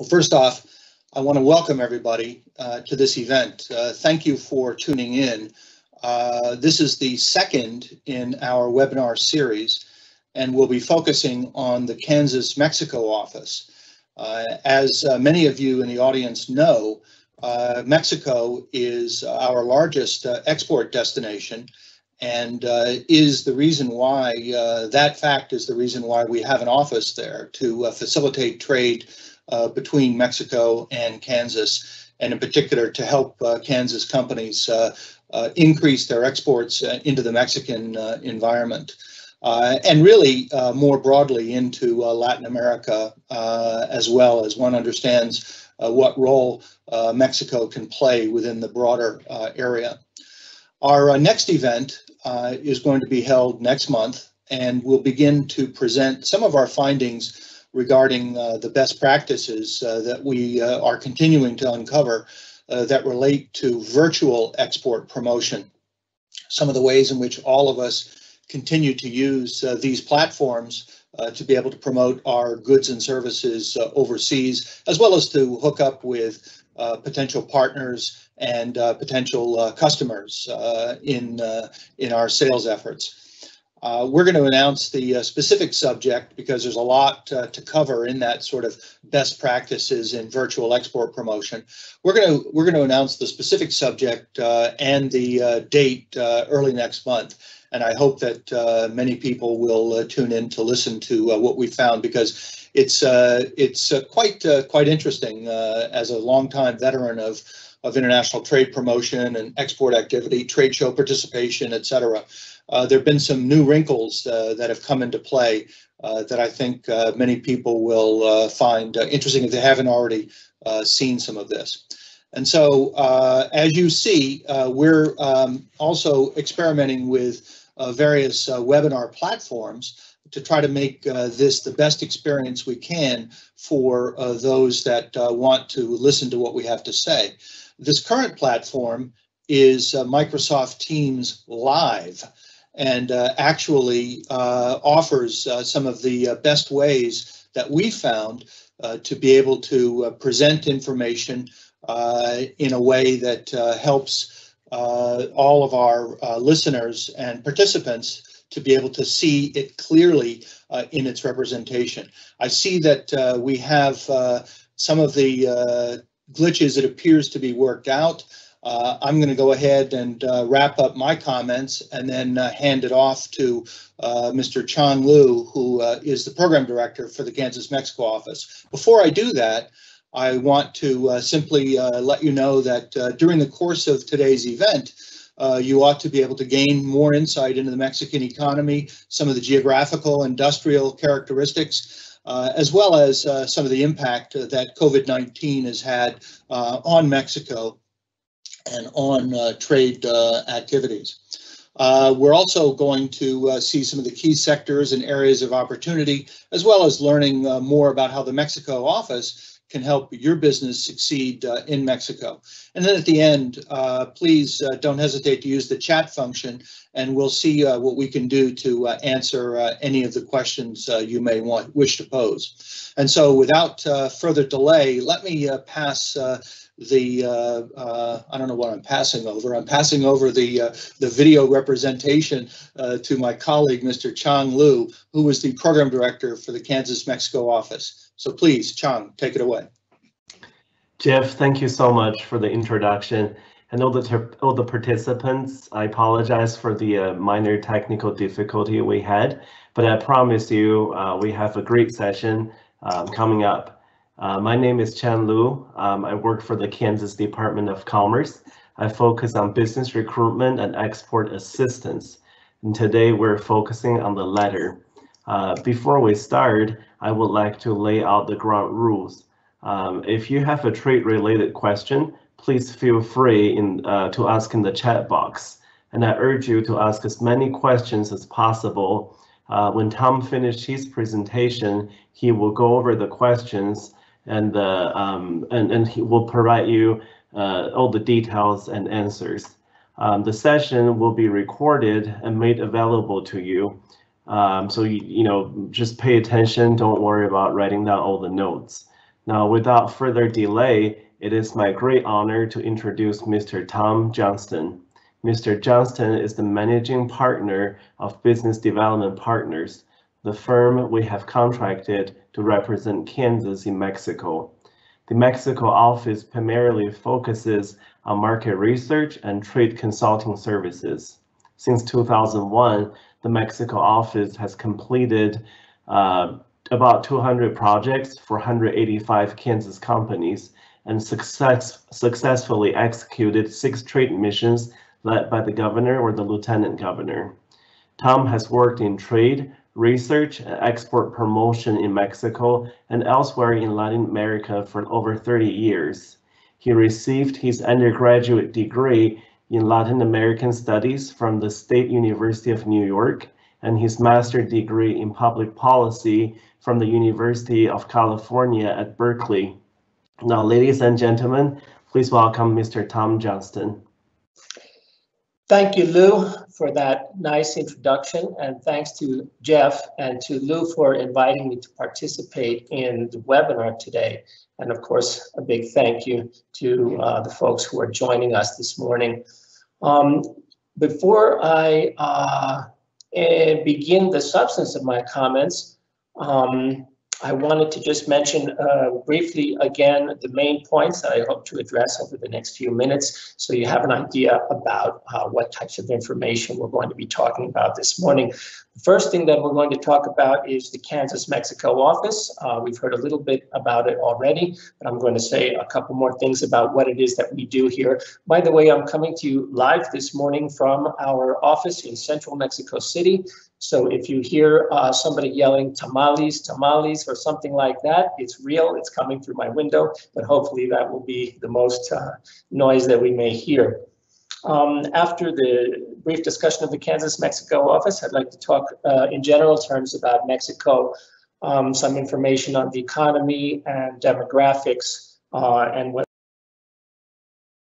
Well, first off, I want to welcome everybody to this event. Thank you for tuning in. This is the second in our webinar series, and we'll be focusing on the Kansas-Mexico office. As many of you in the audience know, Mexico is our largest export destination, and is the reason why, that fact is the reason why we have an office there to facilitate trade between Mexico and Kansas, and in particular to help Kansas companies increase their exports into the Mexican environment. And really more broadly into Latin America as well, as one understands what role Mexico can play within the broader area. Our next event is going to be held next month, and we'll begin to present some of our findings regarding the best practices that we are continuing to uncover that relate to virtual export promotion. Some of the ways in which all of us continue to use these platforms to be able to promote our goods and services overseas, as well as to hook up with potential partners and potential customers in our sales efforts. We're going to announce the specific subject because there's a lot to cover in that sort of best practices in virtual export promotion. We're going to announce the specific subject and the date early next month, and I hope that many people will tune in to listen to what we found, because it's quite interesting. As a longtime veteran of international trade promotion and export activity, trade show participation, etc. There have been some new wrinkles that have come into play that I think many people will find interesting if they haven't already seen some of this. And so, as you see, we're also experimenting with various webinar platforms to try to make this the best experience we can for those that want to listen to what we have to say. This current platform is Microsoft Teams Live, and actually offers some of the best ways that we found to be able to present information in a way that helps all of our listeners and participants to be able to see it clearly in its representation. I see that we have some of the glitches that appears to be worked out. I'm going to go ahead and wrap up my comments and then hand it off to Mr. Chang Lu, who is the program director for the Kansas-Mexico office. Before I do that, I want to simply let you know that during the course of today's event, you ought to be able to gain more insight into the Mexican economy, some of the geographical, industrial characteristics, as well as some of the impact that COVID-19 has had on Mexico and on trade activities. We're also going to see some of the key sectors and areas of opportunity, as well as learning more about how the Mexico office can help your business succeed in Mexico. And then at the end, please don't hesitate to use the chat function, and we'll see what we can do to answer any of the questions you may wish to pose. And so without further delay, let me pass I don't know what I'm passing over. I'm passing over the video representation to my colleague, Mr. Chang Lu, who is the program director for the Kansas-Mexico office. So please, Chang, take it away. Jeff, thank you so much for the introduction. And all the participants, I apologize for the minor technical difficulty we had, but I promise you we have a great session coming up. My name is Chen Lu. I work for the Kansas Department of Commerce. I focus on business recruitment and export assistance. And today we're focusing on the latter. Before we start, I would like to lay out the ground rules. If you have a trade-related question, please feel free to ask in the chat box. And I urge you to ask as many questions as possible. When Tom finished his presentation, he will go over the questions and he will provide you all the details and answers. The session will be recorded and made available to you. So you know, just pay attention. Don't worry about writing down all the notes. Now, without further delay, it is my great honor to introduce Mr. Tom Johnston. Mr. Johnston is the managing partner of Business Development Partners, the firm we have contracted to represent Kansas in Mexico. The Mexico office primarily focuses on market research and trade consulting services. Since 2001, the Mexico office has completed about 200 projects for 185 Kansas companies and successfully executed 6 trade missions led by the governor or the lieutenant governor. Tom has worked in trade, research, and export promotion in Mexico and elsewhere in Latin America for over 30 years. He received his undergraduate degree in Latin American Studies from the State University of New York and his master's degree in public policy from the University of California at Berkeley. Now, ladies and gentlemen, please welcome Mr. Tom Johnston. Thank you, Lou, for that nice introduction, and thanks to Jeff and to Lou for inviting me to participate in the webinar today. And of course, a big thank you to the folks who are joining us this morning. Before I begin the substance of my comments, I wanted to just mention briefly again the main points that I hope to address over the next few minutes, so you have an idea about what types of information we're going to be talking about this morning. The first thing that we're going to talk about is the Kansas-Mexico office. We've heard a little bit about it already, but I'm going to say a couple more things about what it is that we do here. By the way, I'm coming to you live this morning from our office in central Mexico City. So if you hear somebody yelling tamales, tamales, or something like that, it's real, it's coming through my window, but hopefully that will be the most noise that we may hear. After the brief discussion of the Kansas-Mexico office, I'd like to talk in general terms about Mexico, some information on the economy and demographics, and what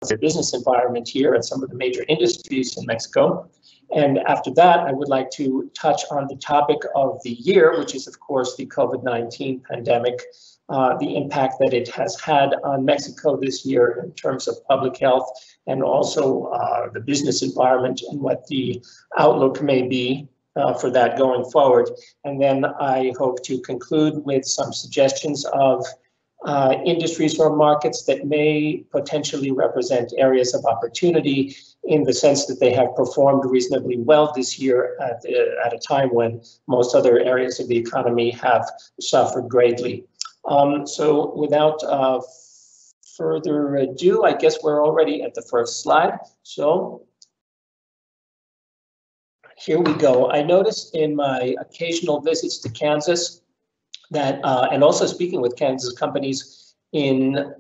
the business environment here and some of the major industries in Mexico. And after that, I would like to touch on the topic of the year, which is, of course, the COVID-19 pandemic, the impact that it has had on Mexico this year in terms of public health, and also the business environment and what the outlook may be for that going forward. And then I hope to conclude with some suggestions of industries or markets that may potentially represent areas of opportunity in the sense that they have performed reasonably well this year at a time when most other areas of the economy have suffered greatly. So without further ado, I guess we're already at the first slide. So here we go. I noticed in my occasional visits to Kansas that, and also speaking with Kansas companies in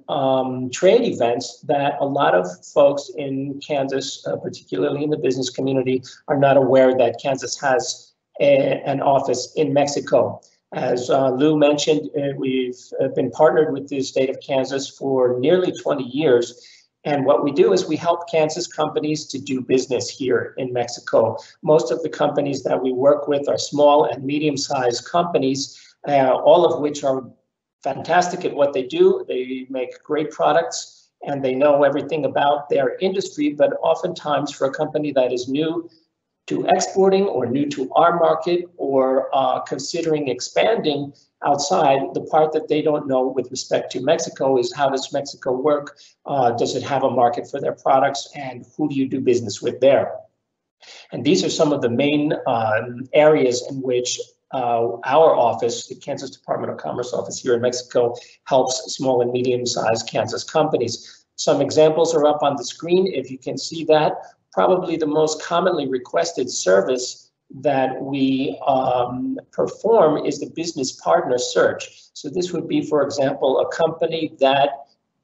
trade events, that a lot of folks in Kansas, particularly in the business community, are not aware that Kansas has an office in Mexico. As Lou mentioned, we've been partnered with the state of Kansas for nearly 20 years. And what we do is we help Kansas companies to do business here in Mexico. Most of the companies that we work with are small and medium-sized companies, all of which are fantastic at what they do. They make great products and they know everything about their industry, but oftentimes for a company that is new to exporting or new to our market or considering expanding outside, the part that they don't know with respect to Mexico is how does Mexico work? Does it have a market for their products, and who do you do business with there? And these are some of the main areas in which our office, the Kansas Department of Commerce office here in Mexico, helps small and medium-sized Kansas companies. Some examples are up on the screen if you can see that. Probably the most commonly requested service that we perform is the business partner search. So this would be, for example, a company that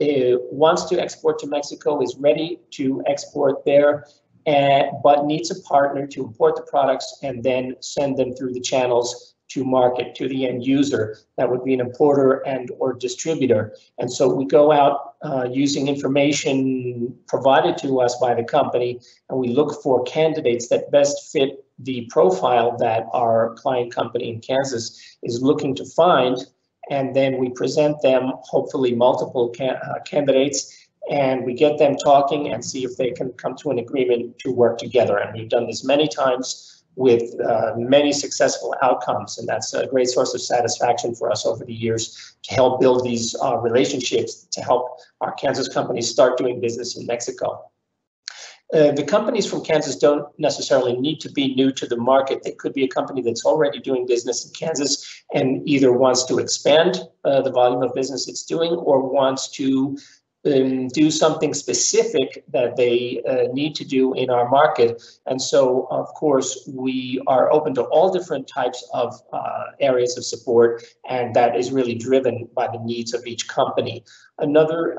wants to export to Mexico, is ready to export there, but needs a partner to import the products and then send them through the channels to market to the end user. That would be an importer and or distributor. And so we go out using information provided to us by the company, and we look for candidates that best fit the profile that our client company in Kansas is looking to find. and then we present them, hopefully multiple candidates, and we get them talking and see if they can come to an agreement to work together. And we've done this many times with many successful outcomes, and that's a great source of satisfaction for us over the years to help build these relationships to help our Kansas companies start doing business in Mexico. The companies from Kansas don't necessarily need to be new to the market. They could be a company that's already doing business in Kansas and either wants to expand the volume of business it's doing or wants to do something specific that they need to do in our market. And so, of course, we are open to all different types of areas of support, and that is really driven by the needs of each company. Another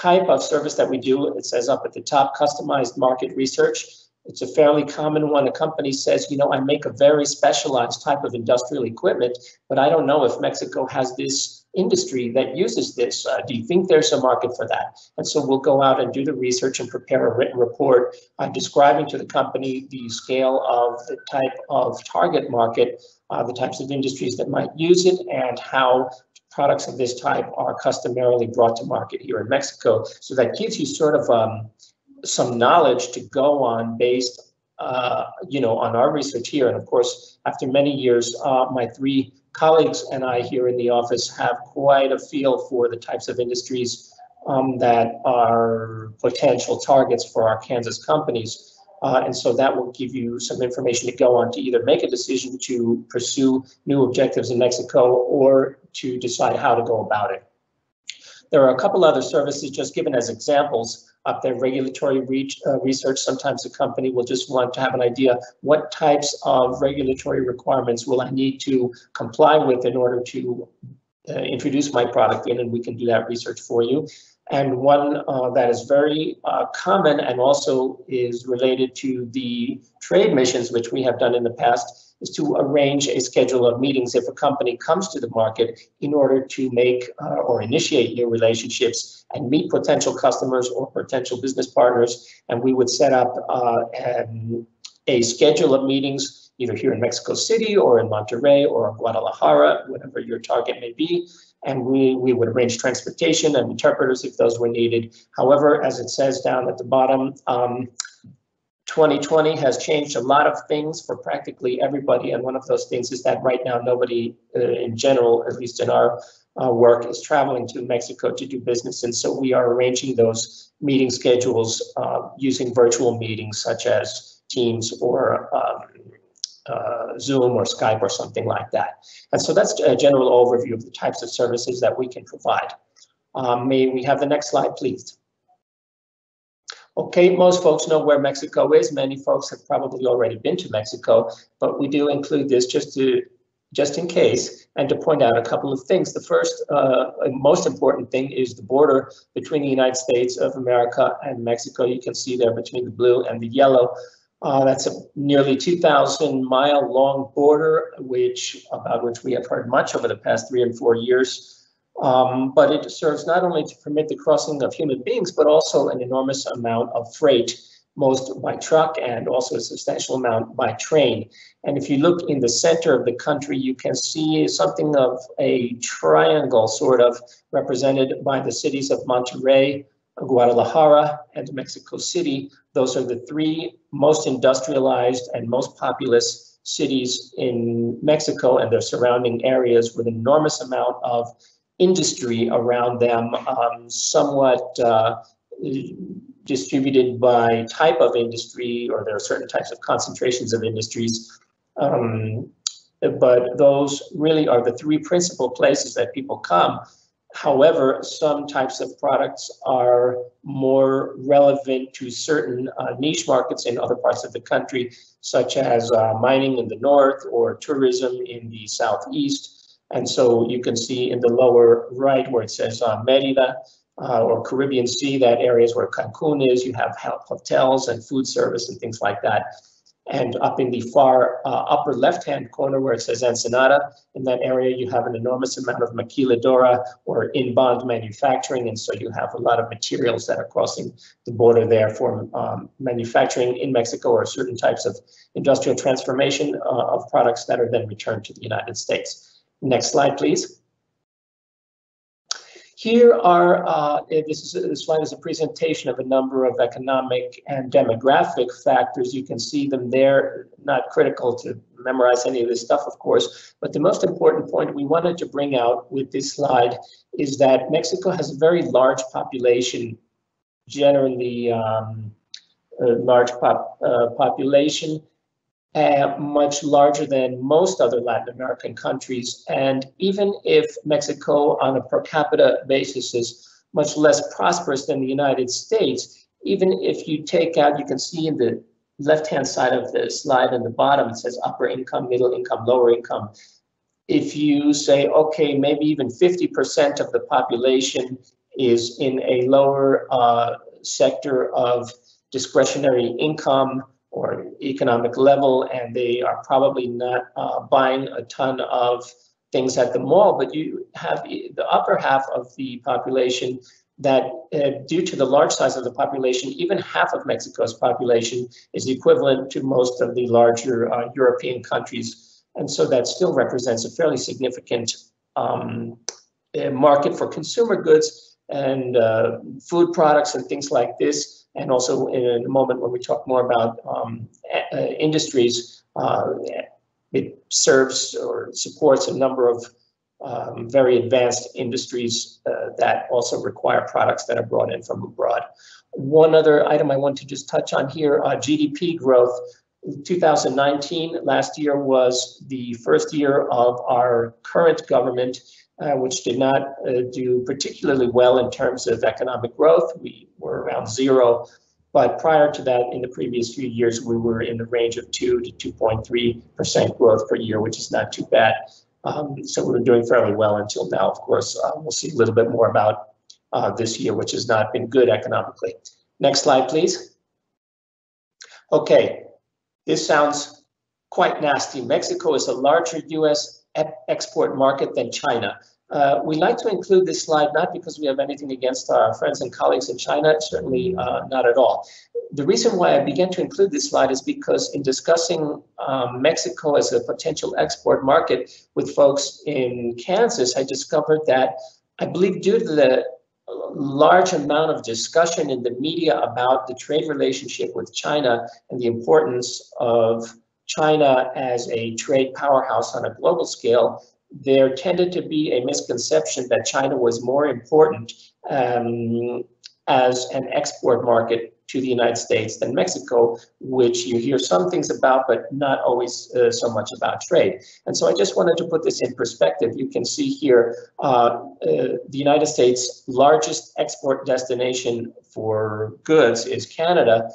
type of service that we do, it says up at the top, customized market research. It's a fairly common one. A company says, you know, I make a very specialized type of industrial equipment, but I don't know if Mexico has this industry that uses this. Do you think there's a market for that? And so we'll go out and do the research and prepare a written report describing to the company the scale of the type of target market, the types of industries that might use it, and how products of this type are customarily brought to market here in Mexico. So that gives you sort of some knowledge to go on based, you know, on our research here. And of course, after many years, my three colleagues and I here in the office have quite a feel for the types of industries that are potential targets for our Kansas companies. And so that will give you some information to go on to either make a decision to pursue new objectives in Mexico or to decide how to go about it. There are a couple other services just given as examples up there. Regulatory research. Sometimes a company will just want to have an idea, what types of regulatory requirements will I need to comply with in order to introduce my product in, and we can do that research for you. And one that is very common and also is related to the trade missions, which we have done in the past, is to arrange a schedule of meetings if a company comes to the market in order to make or initiate new relationships and meet potential customers or potential business partners. And we would set up a schedule of meetings either here in Mexico City or in Monterrey or Guadalajara, whatever your target may be. And we would arrange transportation and interpreters if those were needed. However, as it says down at the bottom, 2020 has changed a lot of things for practically everybody. And one of those things is that right now, nobody in general, at least in our work, is traveling to Mexico to do business. And so we are arranging those meeting schedules using virtual meetings such as Teams or Zoom or Skype or something like that. And so that's a general overview of the types of services that we can provide. May we have the next slide, please? Okay, most folks know where Mexico is. Many folks have probably already been to Mexico, but we do include this just in case, and to point out a couple of things. The first, most important thing is the border between the United States of America and Mexico. You can see there between the blue and the yellow. That's a nearly 2,000-mile long border, about which we have heard much over the past 3 and 4 years. But it serves not only to permit the crossing of human beings, but also an enormous amount of freight, most by truck and also a substantial amount by train. And if you look in the center of the country, you can see something of a triangle sort of represented by the cities of Monterrey, Guadalajara, and Mexico City. Those are the three most industrialized and most populous cities in Mexico and their surrounding areas with an enormous amount of industry around them, somewhat distributed by type of industry, or there are certain types of concentrations of industries. But those really are the three principal places that people come. However, some types of products are more relevant to certain niche markets in other parts of the country, such as mining in the north or tourism in the southeast. And so you can see in the lower right where it says Merida or Caribbean Sea, that areas where Cancun is, you have hotels and food service and things like that. And up in the far upper left-hand corner where it says Ensenada, in that area you have an enormous amount of maquiladora or in-bond manufacturing. And so you have a lot of materials that are crossing the border there for manufacturing in Mexico or certain types of industrial transformation of products that are then returned to the United States. Next slide, please. Here are, this slide is a presentation of a number of economic and demographic factors. You can see them there, not critical to memorize any of this stuff, of course, but the most important point we wanted to bring out with this slide is that Mexico has a very large population, generally large population, much larger than most other Latin American countries. And even if Mexico on a per capita basis is much less prosperous than the United States, even if you take out, you can see in the left-hand side of the slide in the bottom, it says upper income, middle income, lower income. If you say, okay, maybe even 50% of the population is in a lower sector of discretionary income or economic level, and they are probably not buying a ton of things at the mall, but you have the upper half of the population that, due to the large size of the population, even half of Mexico's population is equivalent to most of the larger European countries. And so that still represents a fairly significant market for consumer goods and food products and things like this. And also in a moment when we talk more about industries, it serves or supports a number of very advanced industries that also require products that are brought in from abroad. One other item I want to just touch on here, GDP growth. 2019, last year, was the first year of our current government, which did not do particularly well in terms of economic growth. We were around 0, but prior to that, in the previous few years, we were in the range of 2 to 2.3% growth per year, which is not too bad. So we were doing fairly well until now. Of course, we'll see a little bit more about this year, which has not been good economically. Next slide, please. Okay, this sounds quite nasty. Mexico is a larger U.S. export market than China. We like to include this slide not because we have anything against our friends and colleagues in China, certainly not at all. The reason why I began to include this slide is because in discussing Mexico as a potential export market with folks in Kansas, I discovered that I believe due to the large amount of discussion in the media about the trade relationship with China and the importance of China as a trade powerhouse on a global scale, there tended to be a misconception that China was more important as an export market to the United States than Mexico, which you hear some things about, but not always so much about trade. And so I just wanted to put this in perspective. You can see here the United States' largest export destination for goods is Canada,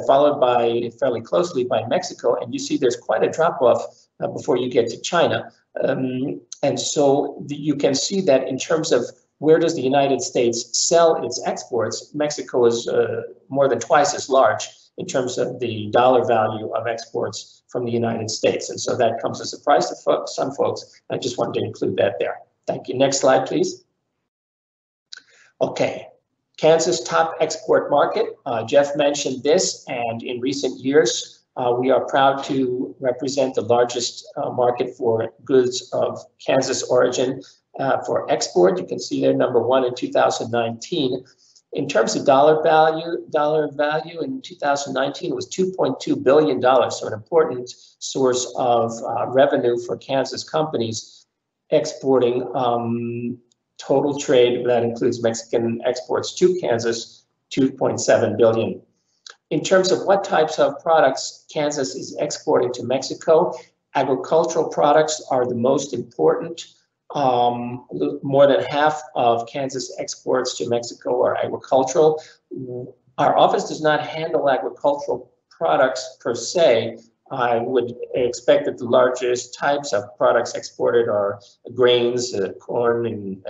followed by fairly closely by Mexico. And you see there's quite a drop-off before you get to China. And so you can see that in terms of where does the United States sell its exports, Mexico is more than twice as large in terms of the dollar value of exports from the United States. And so that comes as a surprise to some folks. I just wanted to include that there. Thank you. Next slide, please. Okay, Kansas top export market. Jeff mentioned this, and in recent years, we are proud to represent the largest market for goods of Kansas origin for export. You can see there #1 in 2019. In terms of dollar value in 2019 was $2.2 billion, so an important source of revenue for Kansas companies exporting. Total trade, that includes Mexican exports to Kansas, $2.7 billion. In terms of what types of products Kansas is exporting to Mexico, agricultural products are the most important. More than half of Kansas exports to Mexico are agricultural. Our office does not handle agricultural products per se. I would expect that the largest types of products exported are grains, corn and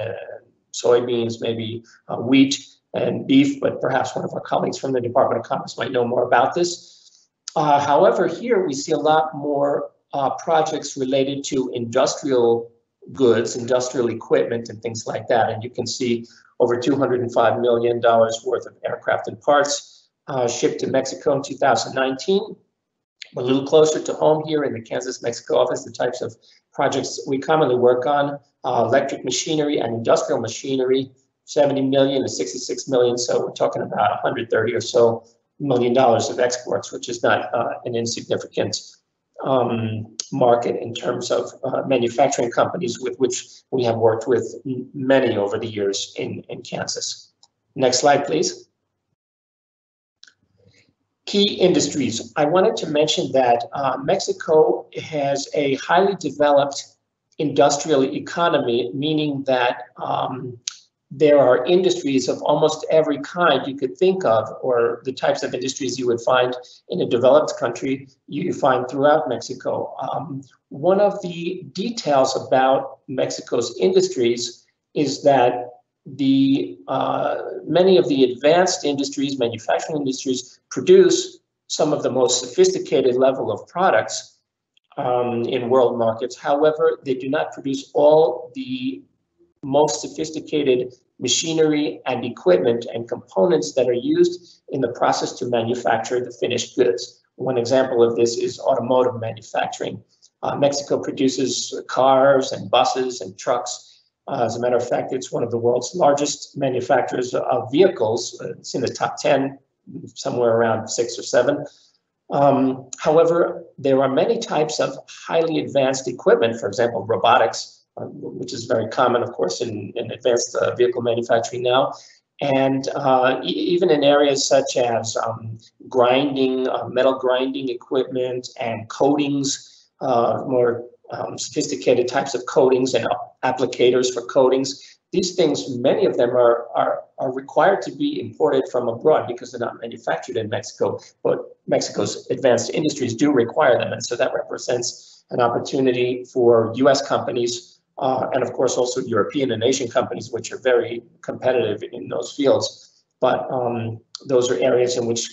soybeans, maybe wheat and beef, but perhaps one of our colleagues from the Department of Commerce might know more about this. However, here we see a lot more projects related to industrial goods, industrial equipment and things like that. And you can see over $205 million worth of aircraft and parts shipped to Mexico in 2019. A little closer to home here in the Kansas-Mexico office, the types of projects we commonly work on, electric machinery and industrial machinery, 70 million to 66 million. So we're talking about 130 or so $1 million of exports, which is not an insignificant market in terms of manufacturing companies with which we have worked with many over the years in Kansas. Next slide, please. Key industries. I wanted to mention that Mexico has a highly developed industrial economy, meaning that there are industries of almost every kind you could think of, or the types of industries you would find in a developed country, you find throughout Mexico. One of the details about Mexico's industries is that many of the advanced industries, manufacturing industries, produce some of the most sophisticated level of products in world markets. However, they do not produce all the most sophisticated machinery and equipment and components that are used in the process to manufacture the finished goods. One example of this is automotive manufacturing. Mexico produces cars and buses and trucks. As a matter of fact, it's one of the world's largest manufacturers of vehicles. It's in the top 10, somewhere around 6 or 7. However, there are many types of highly advanced equipment, for example, robotics, which is very common, of course, in advanced vehicle manufacturing now. And even in areas such as grinding, metal grinding equipment and coatings, more sophisticated types of coatings and applicators for coatings. These things, many of them are required to be imported from abroad because they're not manufactured in Mexico, but Mexico's advanced industries do require them. And so that represents an opportunity for US companies and of course also European and Asian companies, which are very competitive in those fields. But those are areas in which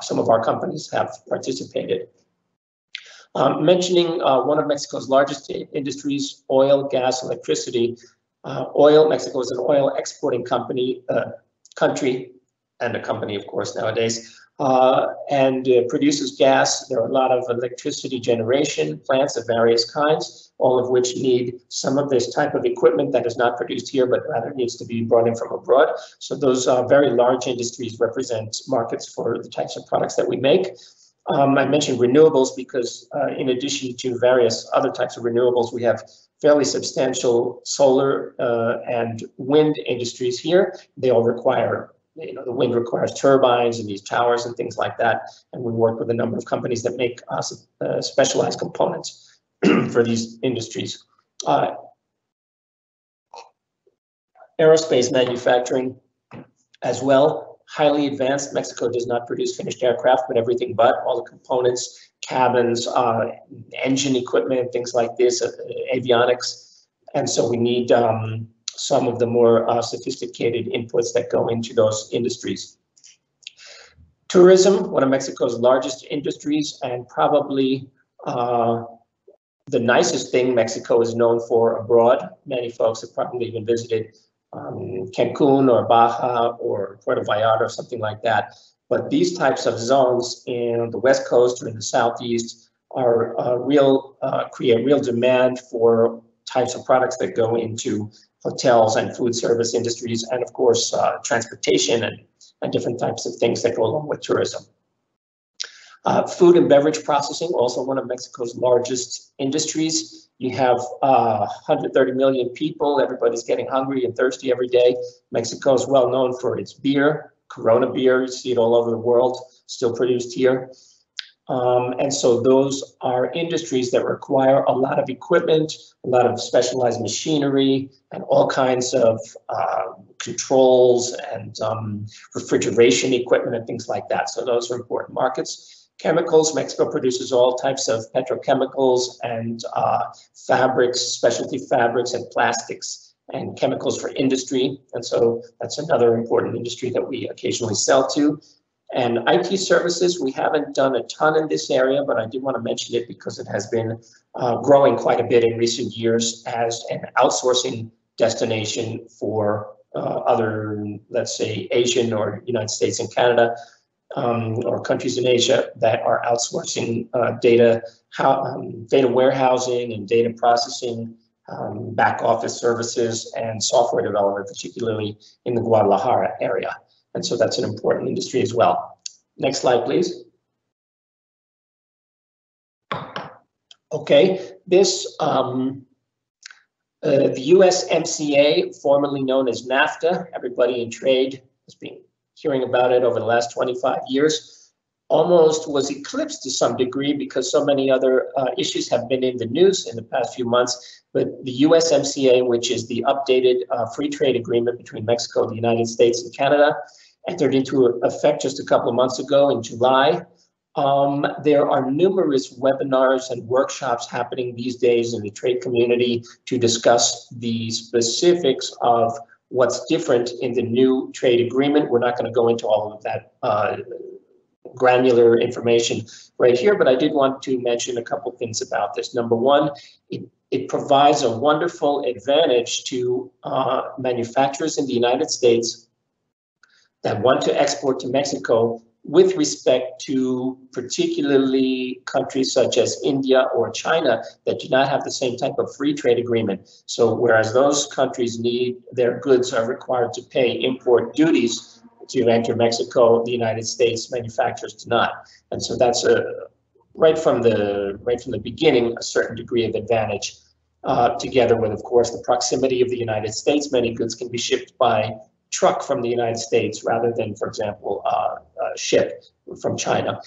some of our companies have participated. Mentioning one of Mexico's largest industries, oil, gas, electricity. Oil, Mexico is an oil exporting country, and a company, of course, nowadays, and produces gas. There are a lot of electricity generation plants of various kinds, all of which need some of this type of equipment that is not produced here, but rather needs to be brought in from abroad. So those very large industries represent markets for the types of products that we make. I mentioned renewables because in addition to various other types of renewables, we have fairly substantial solar and wind industries here. They all require, the wind requires turbines and these towers and things like that. And we work with a number of companies that make specialized components for these industries. Aerospace manufacturing as well. Highly advanced. Mexico does not produce finished aircraft, but everything but, all the components, cabins, engine equipment, things like this, avionics. And so we need some of the more sophisticated inputs that go into those industries. Tourism, one of Mexico's largest industries, and probably the nicest thing Mexico is known for abroad. Many folks have probably even visited Cancun or Baja or Puerto Vallarta or something like that. But these types of zones in the West Coast or in the Southeast are create real demand for types of products that go into hotels and food service industries, and of course, transportation and different types of things that go along with tourism. Food and beverage processing, also one of Mexico's largest industries. You have 130 million people. Everybody's getting hungry and thirsty every day. Mexico is well known for its beer, Corona beer. You see it all over the world, still produced here. And so those are industries that require a lot of equipment, a lot of specialized machinery, and all kinds of controls and refrigeration equipment and things like that. So those are important markets. Chemicals, Mexico produces all types of petrochemicals and fabrics, specialty fabrics and plastics and chemicals for industry. And so that's another important industry that we occasionally sell to. And IT services, we haven't done a ton in this area, but I did want to mention it because it has been growing quite a bit in recent years as an outsourcing destination for other, let's say, Asian or United States and Canada or countries in Asia that are outsourcing data warehousing and data processing, back office services, and software development, particularly in the Guadalajara area. And so that's an important industry as well. Next slide, please. Okay, this the USMCA, formerly known as NAFTA, everybody in trade has been hearing about it over the last 25 years, almost was eclipsed to some degree because so many other issues have been in the news in the past few months. But the USMCA, which is the updated free trade agreement between Mexico, the United States, and Canada, entered into effect just a couple of months ago in July. There are numerous webinars and workshops happening these days in the trade community to discuss the specifics of what's different in the new trade agreement. We're not going to go into all of that granular information right here, but I did want to mention a couple things about this. Number one, it provides a wonderful advantage to manufacturers in the United States that want to export to Mexico with respect to particularly countries such as India or China that do not have the same type of free trade agreement. So whereas those countries their goods are required to pay import duties to enter Mexico, the United States manufacturers do not. And so that's right from the beginning, a certain degree of advantage, together with, of course, the proximity of the United States. Many goods can be shipped by truck from the United States rather than, for example, ship from China.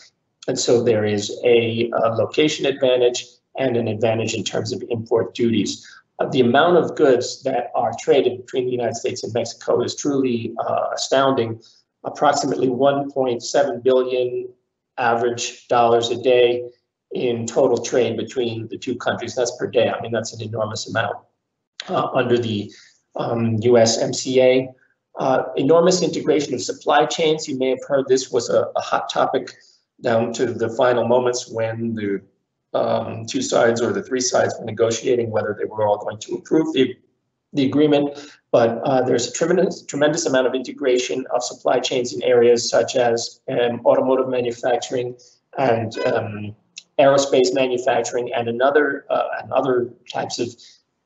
And so there is a location advantage and an advantage in terms of import duties. The amount of goods that are traded between the United States and Mexico is truly astounding. Approximately 1.7 billion average dollars a day in total trade between the two countries. That's per day. I mean, that's an enormous amount under the USMCA. Enormous integration of supply chains. You may have heard this was a hot topic down to the final moments when the two sides or the three sides were negotiating whether they were all going to approve the agreement. But there's a tremendous amount of integration of supply chains in areas such as automotive manufacturing and aerospace manufacturing and other types of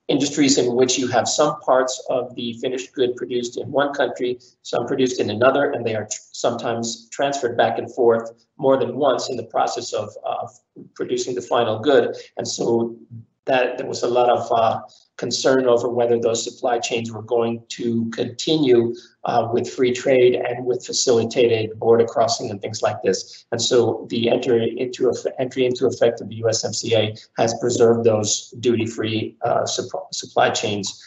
industries in which you have some parts of the finished good produced in one country, some produced in another, and they are sometimes transferred back and forth more than once in the process of producing the final good. And so that there was a lot of concern over whether those supply chains were going to continue with free trade and with facilitated border crossing and things like this. And so the entry into effect of the USMCA has preserved those duty-free supply chains.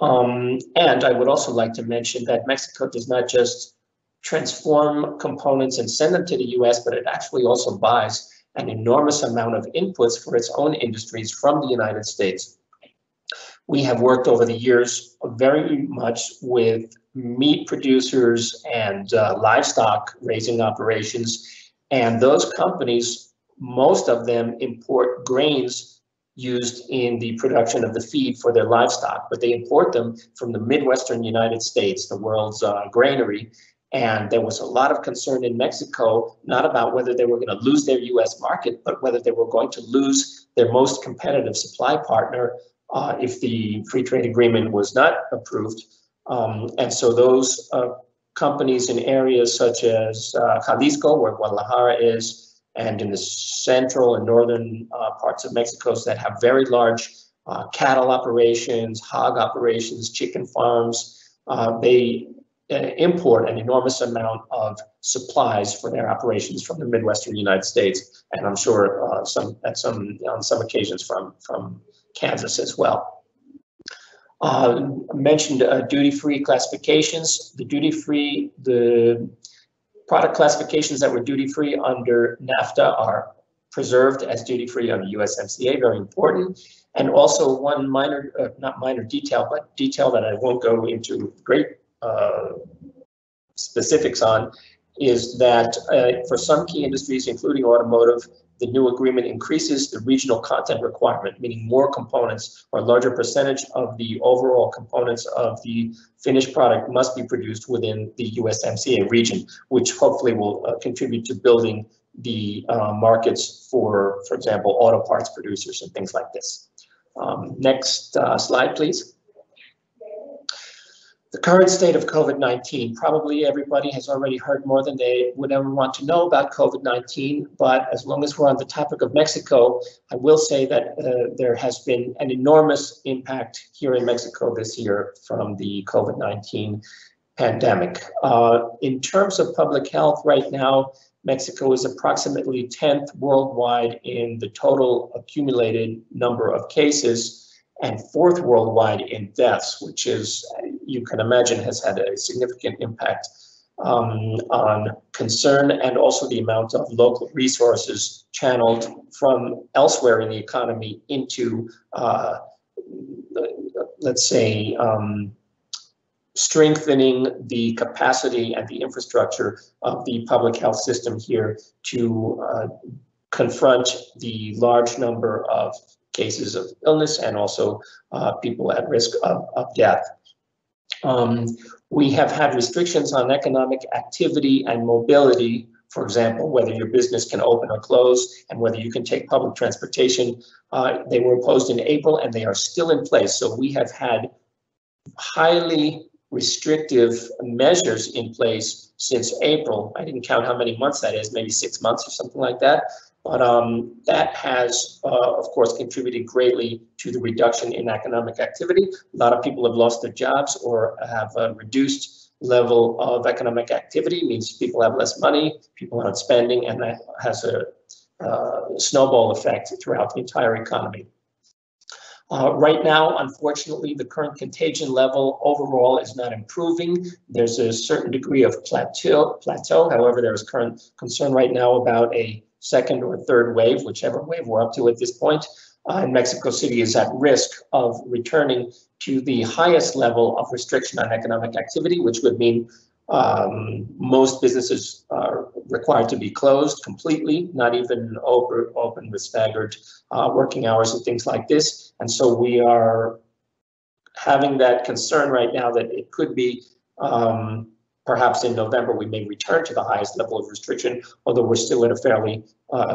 And I would also like to mention that Mexico does not just transform components and send them to the US, but it actually also buys an enormous amount of inputs for its own industries from the United States. We have worked over the years very much with meat producers and livestock raising operations. And those companies, most of them import grains used in the production of the feed for their livestock, but they import them from the Midwestern United States, the world's granary. And there was a lot of concern in Mexico, not about whether they were going to lose their US market, but whether they were going to lose their most competitive supply partner if the free trade agreement was not approved. And so those companies in areas such as Jalisco, where Guadalajara is, and in the central and northern parts of Mexico that have very large cattle operations, hog operations, chicken farms, they import an enormous amount of supplies for their operations from the Midwestern United States, and I'm sure on some occasions from Kansas as well. Mentioned duty-free classifications. The product classifications that were duty-free under NAFTA are preserved as duty-free under USMCA, very important. And also one minor, not minor detail, but detail that I won't go into great specifics on, is that for some key industries, including automotive, the new agreement increases the regional content requirement, meaning more components or a larger percentage of the overall components of the finished product must be produced within the USMCA region, which hopefully will contribute to building the markets for example, auto parts producers and things like this. Next slide, please. The current state of COVID-19, probably everybody has already heard more than they would ever want to know about COVID-19, but as long as we're on the topic of Mexico, I will say that there has been an enormous impact here in Mexico this year from the COVID-19 pandemic. In terms of public health right now, Mexico is approximately 10th worldwide in the total accumulated number of cases and 4th worldwide in deaths, which is, you can imagine, has had a significant impact on concern and also the amount of local resources channeled from elsewhere in the economy into, let's say, strengthening the capacity and the infrastructure of the public health system here to confront the large number of cases of illness and also people at risk of death. We have had restrictions on economic activity and mobility, for example, whether your business can open or close and whether you can take public transportation. They were imposed in April and they are still in place. So we have had highly restrictive measures in place since April. I didn't count how many months that is, maybe 6 months or something like that. But that has, of course, contributed greatly to the reduction in economic activity. A lot of people have lost their jobs or have a reduced level of economic activity, means people have less money, people aren't spending, and that has a snowball effect throughout the entire economy. Right now, unfortunately, the current contagion level overall is not improving. There's a certain degree of plateau. However, there is current concern right now about a second or third wave, whichever wave we're up to at this point. And Mexico City is at risk of returning to the highest level of restriction on economic activity, which would mean most businesses are required to be closed completely, not even open with staggered working hours and things like this. And so we are having that concern right now that it could be perhaps in November we may return to the highest level of restriction, although we're still at a fairly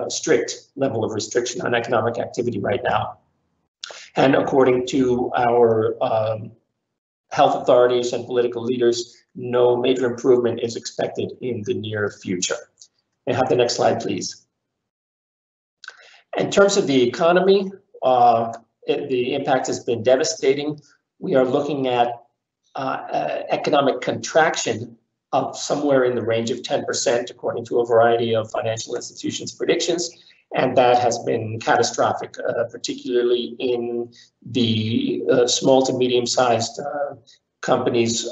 strict level of restriction on economic activity right now. And according to our health authorities and political leaders, no major improvement is expected in the near future. May I have the next slide, please? In terms of the economy, the impact has been devastating. We are looking at economic contraction of somewhere in the range of 10%, according to a variety of financial institutions' predictions. And that has been catastrophic, particularly in the small to medium-sized companies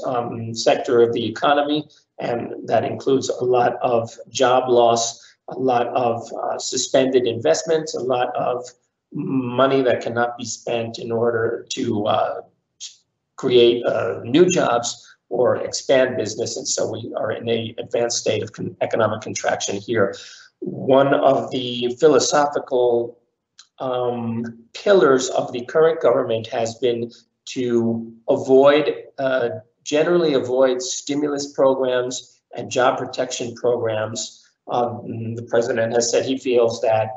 sector of the economy. And that includes a lot of job loss, a lot of suspended investments, a lot of money that cannot be spent in order to create new jobs or expand business. And so we are in an advanced state of economic contraction here. One of the philosophical pillars of the current government has been to generally avoid stimulus programs and job protection programs. The president has said he feels that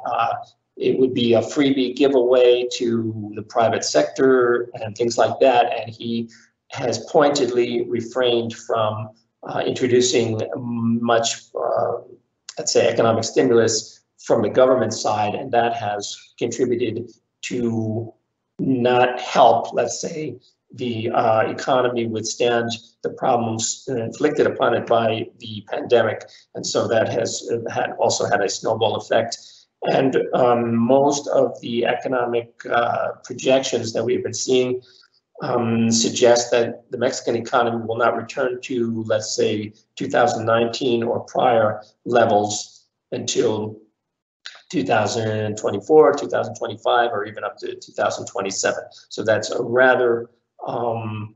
it would be a freebie giveaway to the private sector and things like that. And he has pointedly refrained from introducing much, let's say, economic stimulus from the government side. And that has contributed to not help, let's say, the economy withstand the problems inflicted upon it by the pandemic. And so that has also had a snowball effect. And most of the economic projections that we've been seeing suggest that the Mexican economy will not return to, let's say, 2019 or prior levels until 2024, 2025, or even up to 2027. So that's a rather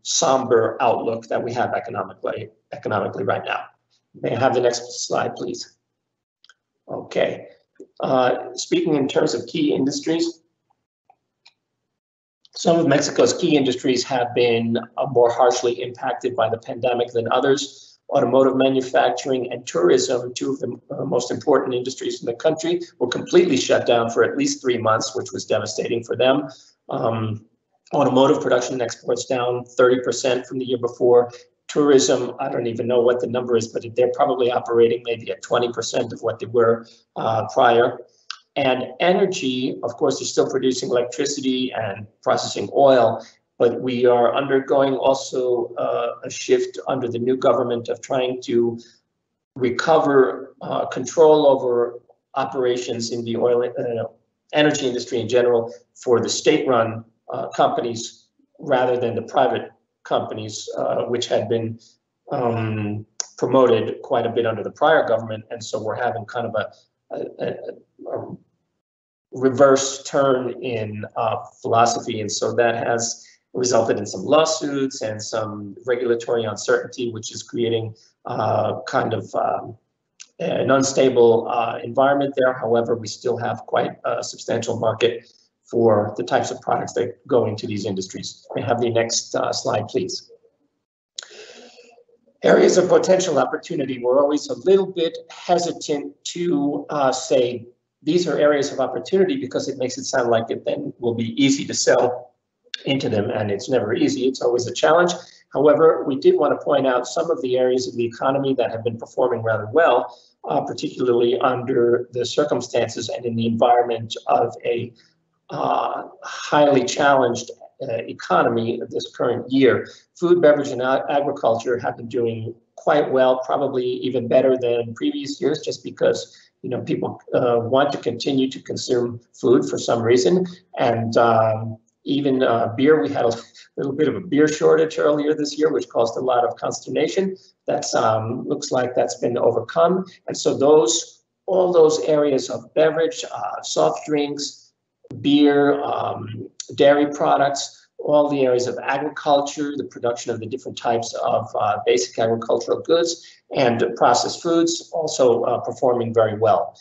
somber outlook that we have economically right now. May I have the next slide, please? Okay. Speaking in terms of key industries, some of Mexico's key industries have been more harshly impacted by the pandemic than others. Automotive manufacturing and tourism, two of the most important industries in the country, were completely shut down for at least 3 months, which was devastating for them. Automotive production and exports down 30% from the year before. Tourism, I don't even know what the number is, but they're probably operating maybe at 20% of what they were prior. And energy, of course, is still producing electricity and processing oil, but we are undergoing also a shift under the new government of trying to recover control over operations in the oil energy industry in general for the state-run companies rather than the private companies, which had been promoted quite a bit under the prior government. And so we're having kind of a reverse turn in philosophy. And so that has resulted in some lawsuits and some regulatory uncertainty, which is creating kind of an unstable environment there. However, we still have quite a substantial market for the types of products that go into these industries. May I have the next slide, please? Areas of potential opportunity. We're always a little bit hesitant to say these are areas of opportunity because it makes it sound like it then will be easy to sell into them, and it's never easy. It's always a challenge. However, we did want to point out some of the areas of the economy that have been performing rather well, particularly under the circumstances and in the environment of a highly challenged economy this current year. Food, beverage, and agriculture have been doing quite well, probably even better than previous years, just because people want to continue to consume food for some reason. And even beer, we had a little bit of a beer shortage earlier this year, which caused a lot of consternation. That's looks like that's been overcome. And so all those areas of beverage, soft drinks, beer, dairy products, all the areas of agriculture, the production of the different types of basic agricultural goods and processed foods also performing very well.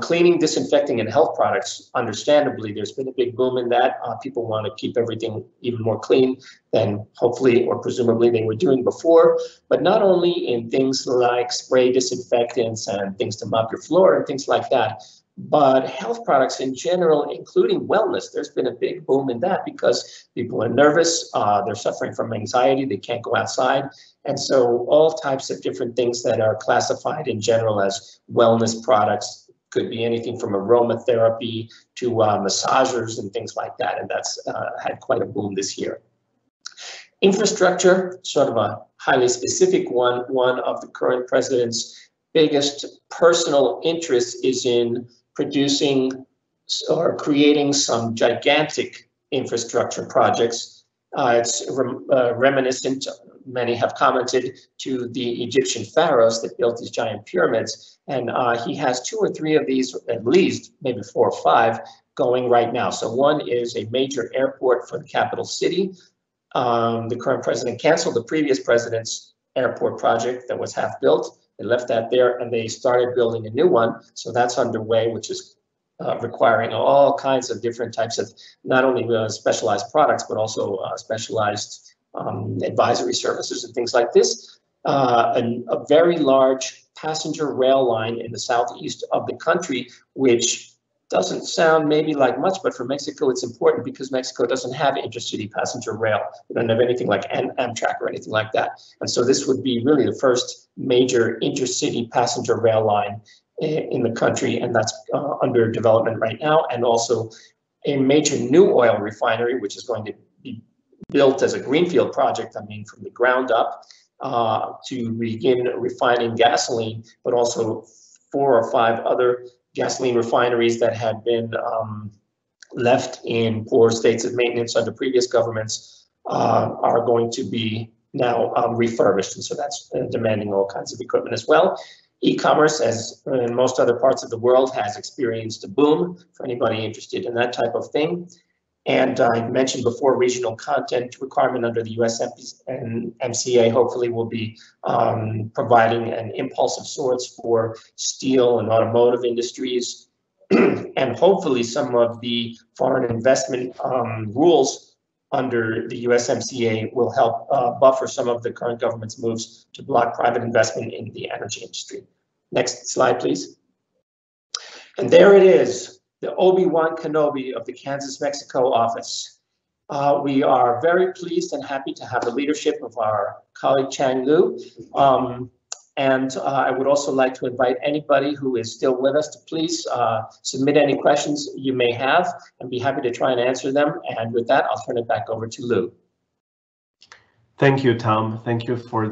Cleaning, disinfecting, and health products, understandably, there's been a big boom in that. People want to keep everything even more clean than hopefully or presumably they were doing before, but not only in things like spray disinfectants and things to mop your floor and things like that, but health products in general, including wellness. There's been a big boom in that because people are nervous, they're suffering from anxiety, they can't go outside. And so all types of different things that are classified in general as wellness products, could be anything from aromatherapy to massagers and things like that. And that's had quite a boom this year. Infrastructure, sort of a highly specific one. One of the current president's biggest personal interests is in producing or creating some gigantic infrastructure projects. It's reminiscent, many have commented, to the Egyptian pharaohs that built these giant pyramids. And he has 2 or 3 of these, at least, maybe 4 or 5, going right now. So one is a major airport for the capital city. The current president canceled the previous president's airport project that was half built. They left that there and they started building a new one. So that's underway, which is requiring all kinds of different types of not only specialized products, but also specialized advisory services and things like this. A very large passenger rail line in the southeast of the country, which doesn't sound maybe like much, but for Mexico, it's important because Mexico doesn't have intercity passenger rail. We don't have anything like Amtrak or anything like that. And so this would be really the first major intercity passenger rail line in the country, and that's under development right now. And also a major new oil refinery, which is going to be built as a greenfield project, from the ground up, to begin refining gasoline, but also 4 or 5 other gasoline refineries that had been left in poor states of maintenance under previous governments are going to be now refurbished. And so that's demanding all kinds of equipment as well. E-commerce, as in most other parts of the world, has experienced a boom for anybody interested in that type of thing. And I mentioned before, regional content requirement under the USMCA hopefully will be providing an impulse of sorts for steel and automotive industries. And hopefully some of the foreign investment rules under the USMCA will help buffer some of the current government's moves to block private investment in the energy industry. Next slide, please. And there it is, the Obi-Wan Kenobi of the Kansas-Mexico office. We are very pleased and happy to have the leadership of our colleague Chang Liu. I would also like to invite anybody who is still with us to please submit any questions you may have and be happy to try and answer them. And with that, I'll turn it back over to Lou. Thank you, Tom. Thank you for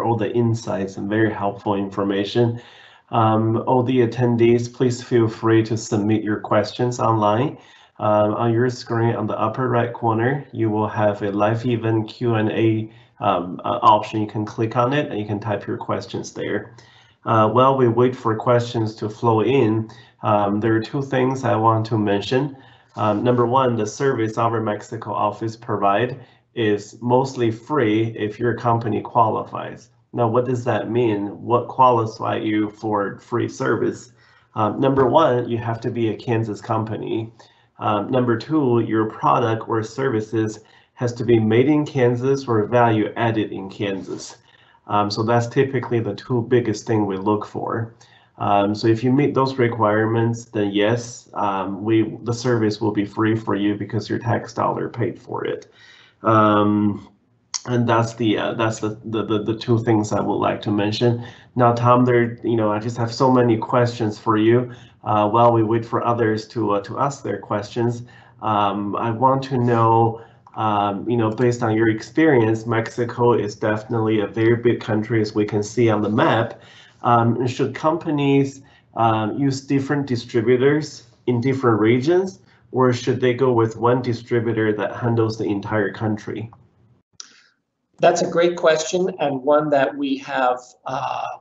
all the insights and very helpful information. All the attendees, please feel free to submit your questions online. On your screen on the upper right corner, you will have a live event Q&A option. You can click on it and you can type your questions there. While we wait for questions to flow in, there are two things I want to mention. Number one, the service our Mexico office provide is mostly free if your company qualifies. Now, what does that mean? What qualifies you for free service? Number one, you have to be a Kansas company. Number two, your product or services has to be made in Kansas or value added in Kansas. So that's typically the two biggest things we look for. So if you meet those requirements, then yes, the service will be free for you because your tax dollar paid for it. And that's the two things I would like to mention. Now, Tom, I just have so many questions for you. While we wait for others to ask their questions, I want to know, based on your experience, Mexico is definitely a very big country, as we can see on the map. Should companies use different distributors in different regions, or should they go with one distributor that handles the entire country? That's a great question, and one that we have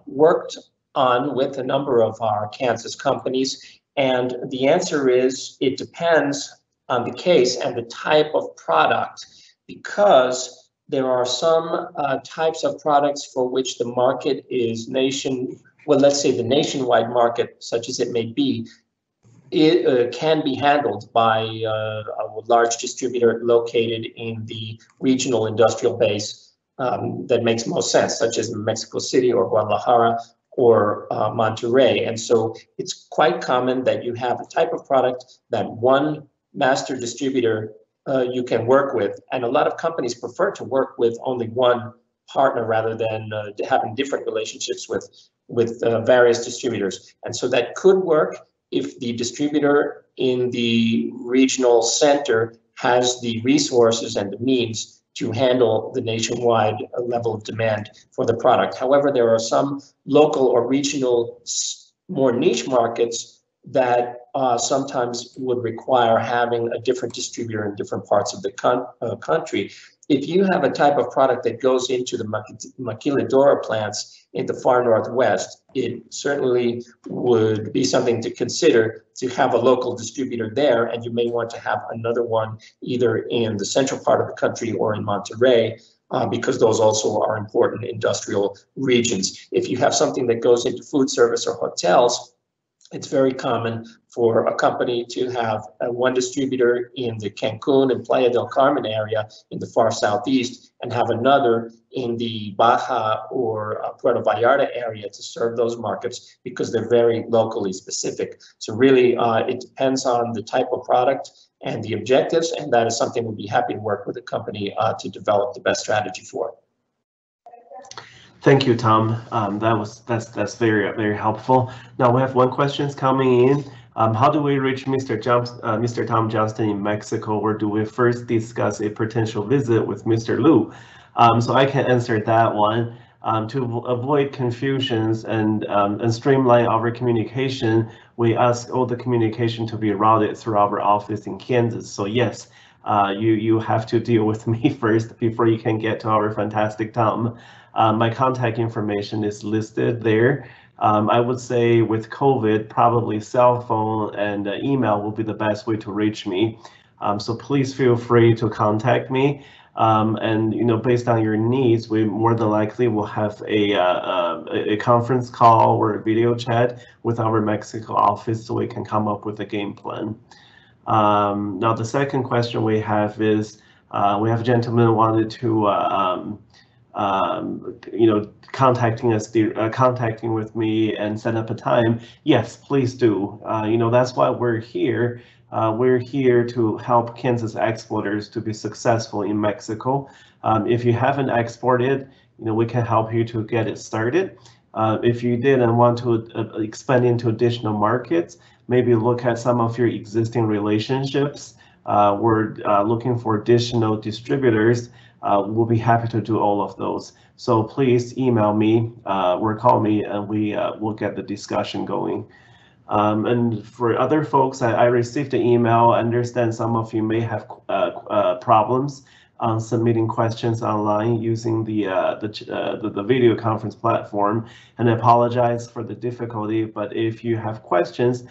worked on with a number of our Kansas companies. And the answer is, it depends on the case and the type of product, because there are some types of products for which the market is let's say the nationwide market, such as it may be, it can be handled by a large distributor located in the regional industrial base that makes most sense, such as Mexico City or Guadalajara or Monterrey. And so it's quite common that you have a type of product that one master distributor you can work with. And a lot of companies prefer to work with only one partner rather than having different relationships with various distributors. And so that could work if the distributor in the regional center has the resources and the means to handle the nationwide level of demand for the product. However, there are some local or regional, more niche markets that sometimes would require having a different distributor in different parts of the country. If you have a type of product that goes into the maquiladora plants in the far northwest, it certainly would be something to consider to have a local distributor there, and you may want to have another one either in the central part of the country or in Monterrey, because those also are important industrial regions. If you have something that goes into food service or hotels, it's very common for a company to have one distributor in the Cancun and Playa del Carmen area in the far southeast and have another in the Baja or Puerto Vallarta area to serve those markets, because they're very locally specific. So really, it depends on the type of product and the objectives, and that is something we'd be happy to work with a company to develop the best strategy for. Thank you, Tom. That's very helpful. Now we have one question coming in. How do we reach Mr. Tom Johnston in Mexico, or do we first discuss a potential visit with Mr. Liu? So I can answer that one. To avoid confusions and streamline our communication, we ask all the communication to be routed through our office in Kansas. So yes, you have to deal with me first before you can get to our fantastic Tom. My contact information is listed there. I would say with COVID, probably cell phone and email will be the best way to reach me. So please feel free to contact me. And based on your needs, we more than likely will have a conference call or a video chat with our Mexico office so we can come up with a game plan. Now the second question we have is, we have a gentleman who wanted to contacting with me and set up a time. Yes, please do. That's why we're here. We're here to help Kansas exporters to be successful in Mexico. If you haven't exported, we can help you to get it started. If you did and want to expand into additional markets, maybe look at some of your existing relationships. We're looking for additional distributors. We'll be happy to do all of those. So please email me or call me, and we'll get the discussion going. And for other folks, I received an email. I understand some of you may have problems on submitting questions online using the video conference platform, and I apologize for the difficulty. But if you have questions,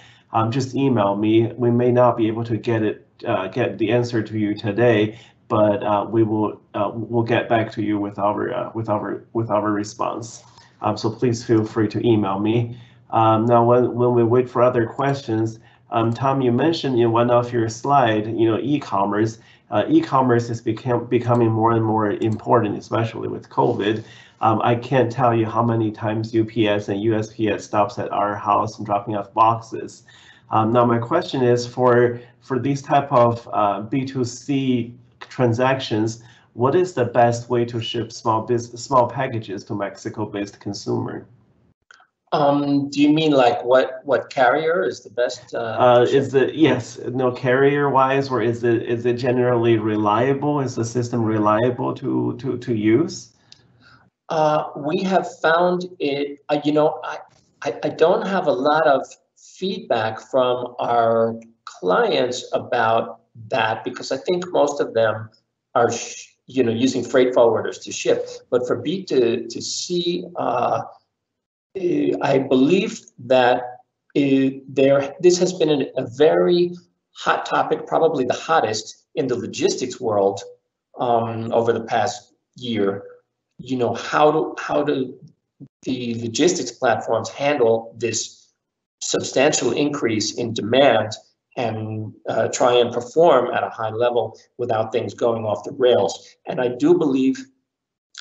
just email me. We may not be able to get the answer to you today, but we'll get back to you with our response. So please feel free to email me. Now, when we wait for other questions, Tom, you mentioned in one of your slides, e-commerce. E-commerce is becoming more and more important, especially with COVID. I can't tell you how many times UPS and USPS stops at our house and dropping off boxes. Now, my question is for these type of B2C transactions, what is the best way to ship small packages to Mexico-based consumer? Do you mean like what carrier is the best? Carrier wise, or is it generally reliable? Is the system reliable to use? We have found it. I don't have a lot of feedback from our clients about that, because I think most of them are using freight forwarders to ship. But for B2C, I believe that this has been a very hot topic, probably the hottest in the logistics world over the past year. How do the logistics platforms handle this substantial increase in demand and try and perform at a high level without things going off the rails? And I do believe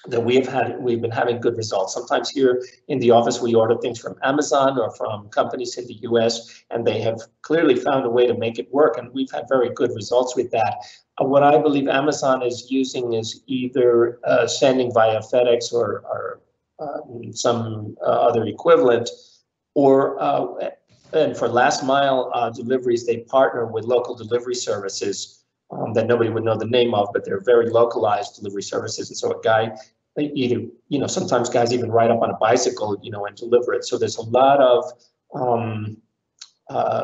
that we've been having good results. Sometimes here in the office, we order things from Amazon or from companies in the US, and they have clearly found a way to make it work, and we've had very good results with that. What I believe Amazon is using is either sending via FedEx or some other equivalent, or and for last mile deliveries, they partner with local delivery services that nobody would know the name of, but they're very localized delivery services. And so a guy either, sometimes guys even ride up on a bicycle, and deliver it. So there's a lot of,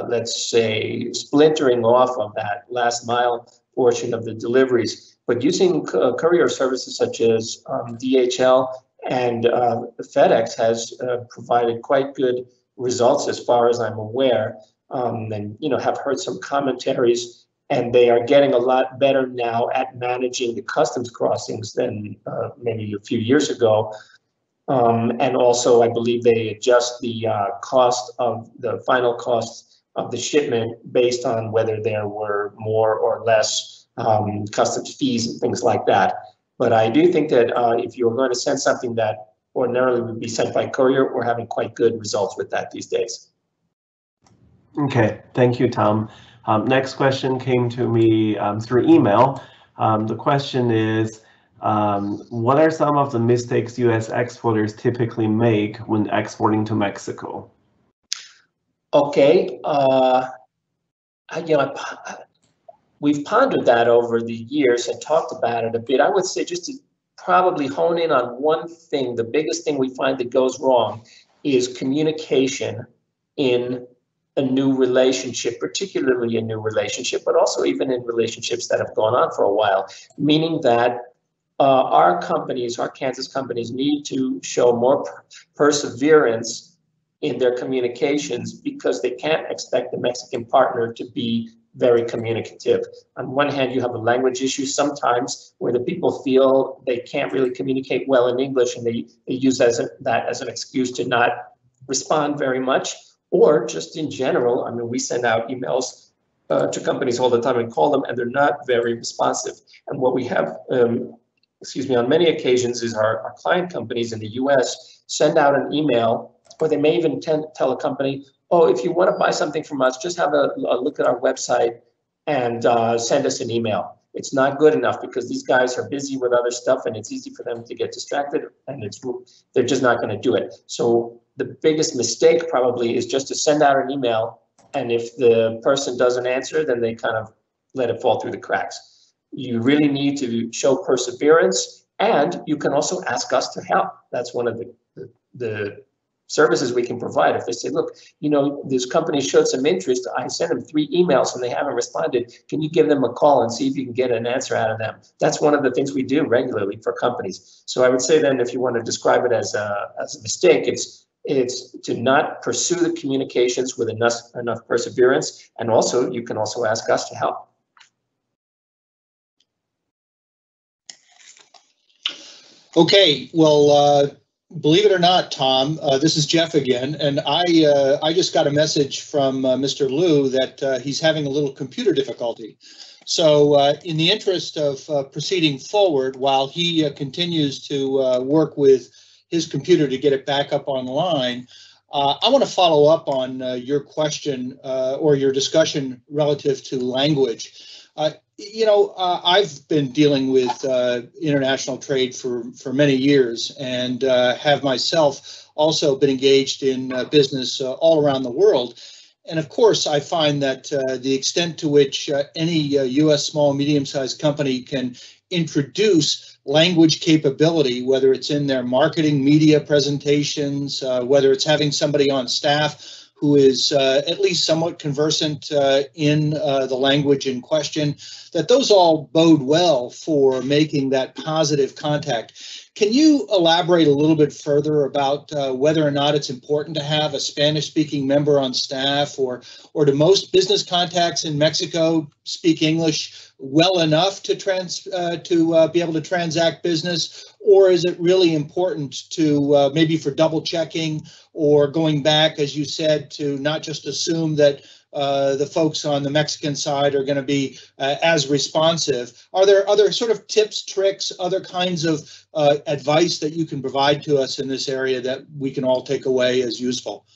let's say, splintering off of that last mile portion of the deliveries. But using courier services such as DHL and FedEx has provided quite good results as far as I'm aware, and have heard some commentaries. And they are getting a lot better now at managing the customs crossings than maybe a few years ago. And also, I believe they adjust the final cost of the shipment based on whether there were more or less customs fees and things like that. But I do think that if you're going to send something that ordinarily would be sent by courier, we're having quite good results with that these days. Okay, thank you, Tom. Next question came to me through email. The question is, what are some of the mistakes U.S. exporters typically make when exporting to Mexico? Okay, we've pondered that over the years and talked about it a bit. I would say, just to probably hone in on one thing, the biggest thing we find that goes wrong is communication in a new relationship, particularly a new relationship, but also even in relationships that have gone on for a while, meaning that our Kansas companies need to show more perseverance in their communications, because they can't expect the Mexican partner to be very communicative. On one hand, you have a language issue sometimes where the people feel they can't really communicate well in English, and they use that as an excuse to not respond very much, or just in general. I mean, we send out emails to companies all the time and call them, and they're not very responsive. And what we have, on many occasions is our client companies in the US send out an email, or they may even tell a company, oh, if you want to buy something from us, just have a look at our website and send us an email. It's not good enough because these guys are busy with other stuff and it's easy for them to get distracted, and they're just not going to do it. So the biggest mistake probably is just to send out an email, and if the person doesn't answer, then they kind of let it fall through the cracks. You really need to show perseverance, and you can also ask us to help. That's one of the services we can provide. If they say, look, this company showed some interest, I sent them 3 emails and they haven't responded, can you give them a call and see if you can get an answer out of them? That's one of the things we do regularly for companies. So I would say then, if you want to describe it as a mistake, it's to not pursue the communications with enough perseverance, and also you can also ask us to help. Okay, well, believe it or not, Tom, this is Jeff again, and I just got a message from Mr. Liu that he's having a little computer difficulty. So in the interest of proceeding forward, while he continues to work with his computer to get it back up online, I want to follow up on your question or your discussion relative to language. I've been dealing with international trade for many years, and have myself also been engaged in business all around the world. And of course, I find that the extent to which any U.S. small, medium-sized company can introduce language capability, whether it's in their marketing media presentations, whether it's having somebody on staff who is at least somewhat conversant in the language in question, that those all bode well for making that positive contact. Can you elaborate a little bit further about whether or not it's important to have a Spanish-speaking member on staff, or do most business contacts in Mexico speak English well enough to be able to transact business, or is it really important to maybe for double checking or going back, as you said, to not just assume that the folks on the Mexican side are going to be as responsive? Are there other sort of tips, tricks, other kinds of advice that you can provide to us in this area that we can all take away as useful?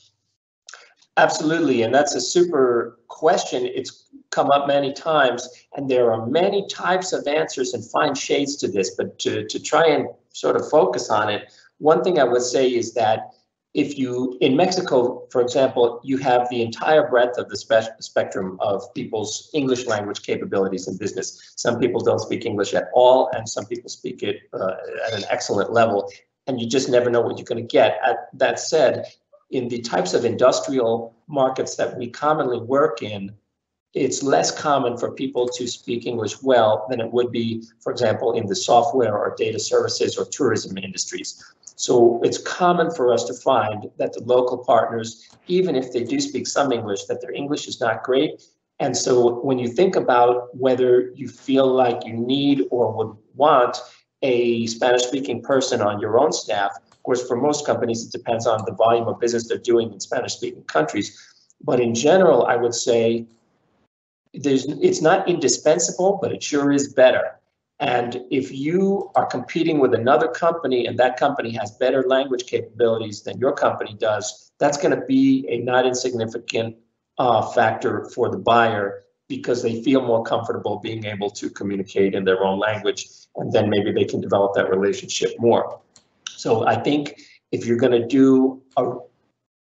Absolutely, and that's a super question. It's come up many times, and there are many types of answers and fine shades to this, but to try and sort of focus on it, one thing I would say is that if you, in Mexico, for example, you have the entire breadth of the spectrum of people's English language capabilities in business. Some people don't speak English at all, and some people speak it at an excellent level, and you just never know what you're going to get. That said, in the types of industrial markets that we commonly work in, it's less common for people to speak English well than it would be, for example, in the software or data services or tourism industries. So it's common for us to find that the local partners, even if they do speak some English, that their English is not great. And so when you think about whether you feel like you need or would want a Spanish-speaking person on your own staff, of course, for most companies, it depends on the volume of business they're doing in Spanish-speaking countries. But in general, I would say it's not indispensable, but it sure is better. And if you are competing with another company and that company has better language capabilities than your company does, that's going to be a not insignificant factor for the buyer, because they feel more comfortable being able to communicate in their own language, and then maybe they can develop that relationship more. So I think if you're going to do a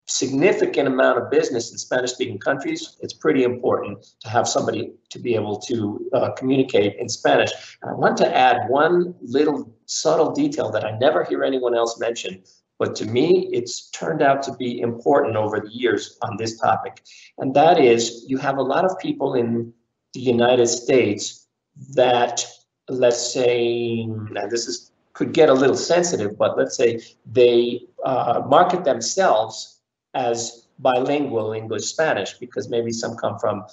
significant amount of business in Spanish-speaking countries, it's pretty important to have somebody to be able to communicate in Spanish. And I want to add one little subtle detail that I never hear anyone else mention, but to me, it's turned out to be important over the years on this topic. And that is, you have a lot of people in the United States that, let's say, and this could get a little sensitive, but let's say they market themselves as bilingual English-Spanish, because maybe some come from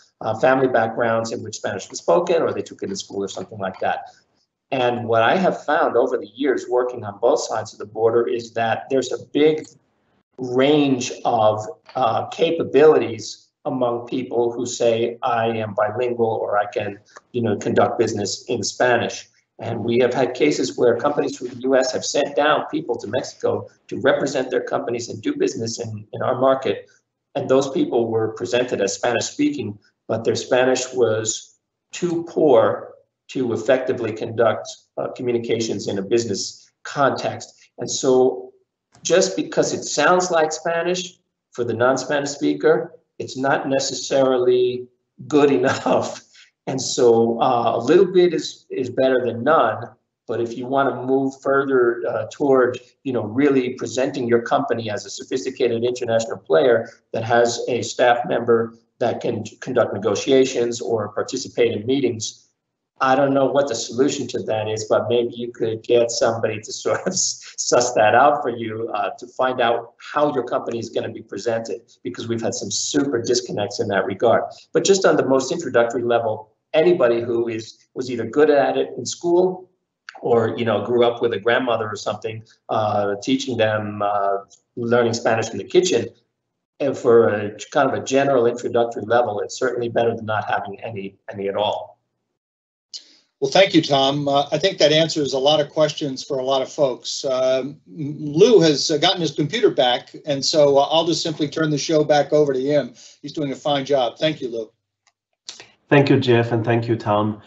family backgrounds in which Spanish was spoken, or they took it in school or something like that. And what I have found over the years working on both sides of the border is that there's a big range of capabilities among people who say, I am bilingual, or I can, conduct business in Spanish. And we have had cases where companies from the US have sent down people to Mexico to represent their companies and do business in our market. And those people were presented as Spanish speaking, but their Spanish was too poor to effectively conduct communications in a business context. And so just because it sounds like Spanish for the non-Spanish speaker, it's not necessarily good enough. And so a little bit is better than none. But if you want to move further toward, really presenting your company as a sophisticated international player that has a staff member that can conduct negotiations or participate in meetings, I don't know what the solution to that is, but maybe you could get somebody to sort of suss that out for you to find out how your company is going to be presented, because we've had some super disconnects in that regard. But just on the most introductory level, anybody who was either good at it in school or grew up with a grandmother or something teaching them learning Spanish in the kitchen, and for a kind of a general introductory level, it's certainly better than not having any at all. Well, thank you, Tom. I think that answers a lot of questions for a lot of folks. Lou has gotten his computer back, and so I'll just simply turn the show back over to him. He's doing a fine job. Thank you, Lou. Thank you, Jeff, and thank you, Tom.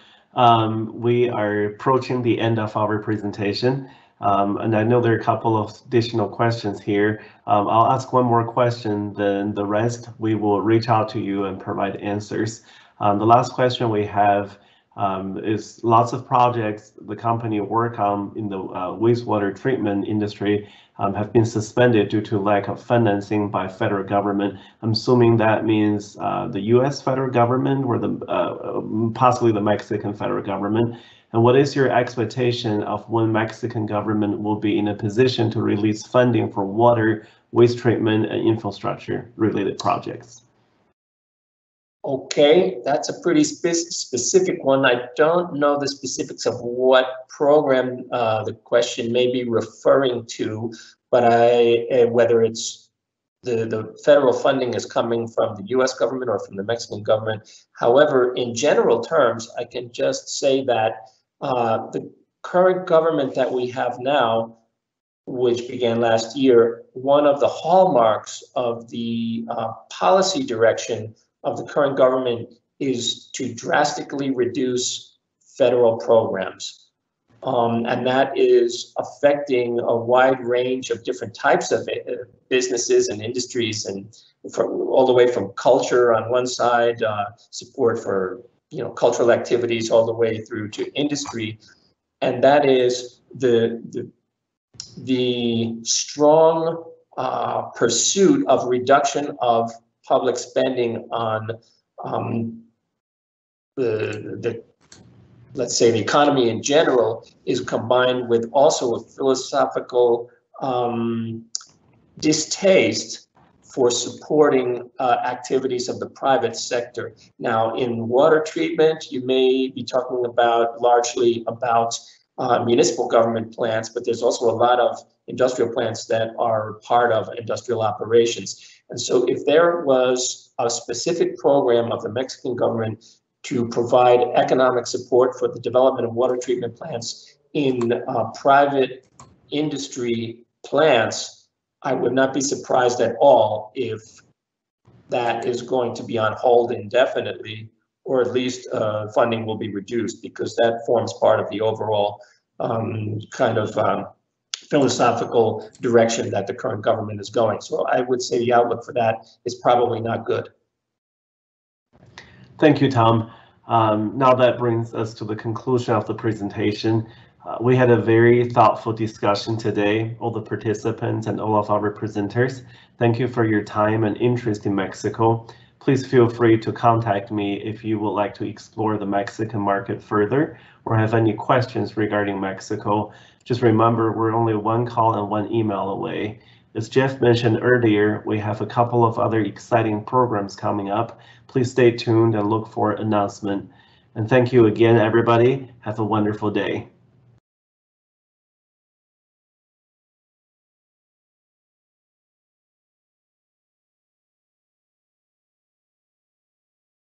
We are approaching the end of our presentation, and I know there are a couple of additional questions here. I'll ask one more question, then the rest we will reach out to you and provide answers. The last question we have is lots of projects the company work on in the wastewater treatment industry have been suspended due to lack of financing by federal government. I'm assuming that means the US federal government or possibly the Mexican federal government. And what is your expectation of when Mexican government will be in a position to release funding for water, waste treatment, and infrastructure related projects? Okay, that's a pretty specific one. I don't know the specifics of what program the question may be referring to, but whether it's the federal funding is coming from the US government or from the Mexican government. However, in general terms, I can just say that the current government that we have now, which began last year, one of the hallmarks of the policy direction of the current government is to drastically reduce federal programs. And that is affecting a wide range of different types of businesses and industries, and all the way from culture on one side, support for cultural activities, all the way through to industry. And that is the strong pursuit of reduction of public spending on let's say the economy in general, is combined with also a philosophical distaste for supporting activities of the private sector. Now, in water treatment, you may be talking about largely about municipal government plants, but there's also a lot of industrial plants that are part of industrial operations. And so if there was a specific program of the Mexican government to provide economic support for the development of water treatment plants in private industry plants, I would not be surprised at all if that is going to be on hold indefinitely, or at least funding will be reduced, because that forms part of the overall kind of philosophical direction that the current government is going. So I would say the outlook for that is probably not good. Thank you, Tom. Now that brings us to the conclusion of the presentation. We had a very thoughtful discussion today, all the participants and all of our presenters. Thank you for your time and interest in Mexico. Please feel free to contact me if you would like to explore the Mexican market further or have any questions regarding Mexico. Just remember, we're only one call and one email away. As Jeff mentioned earlier, we have a couple of other exciting programs coming up. Please stay tuned and look for an announcement. And thank you again, everybody. Have a wonderful day.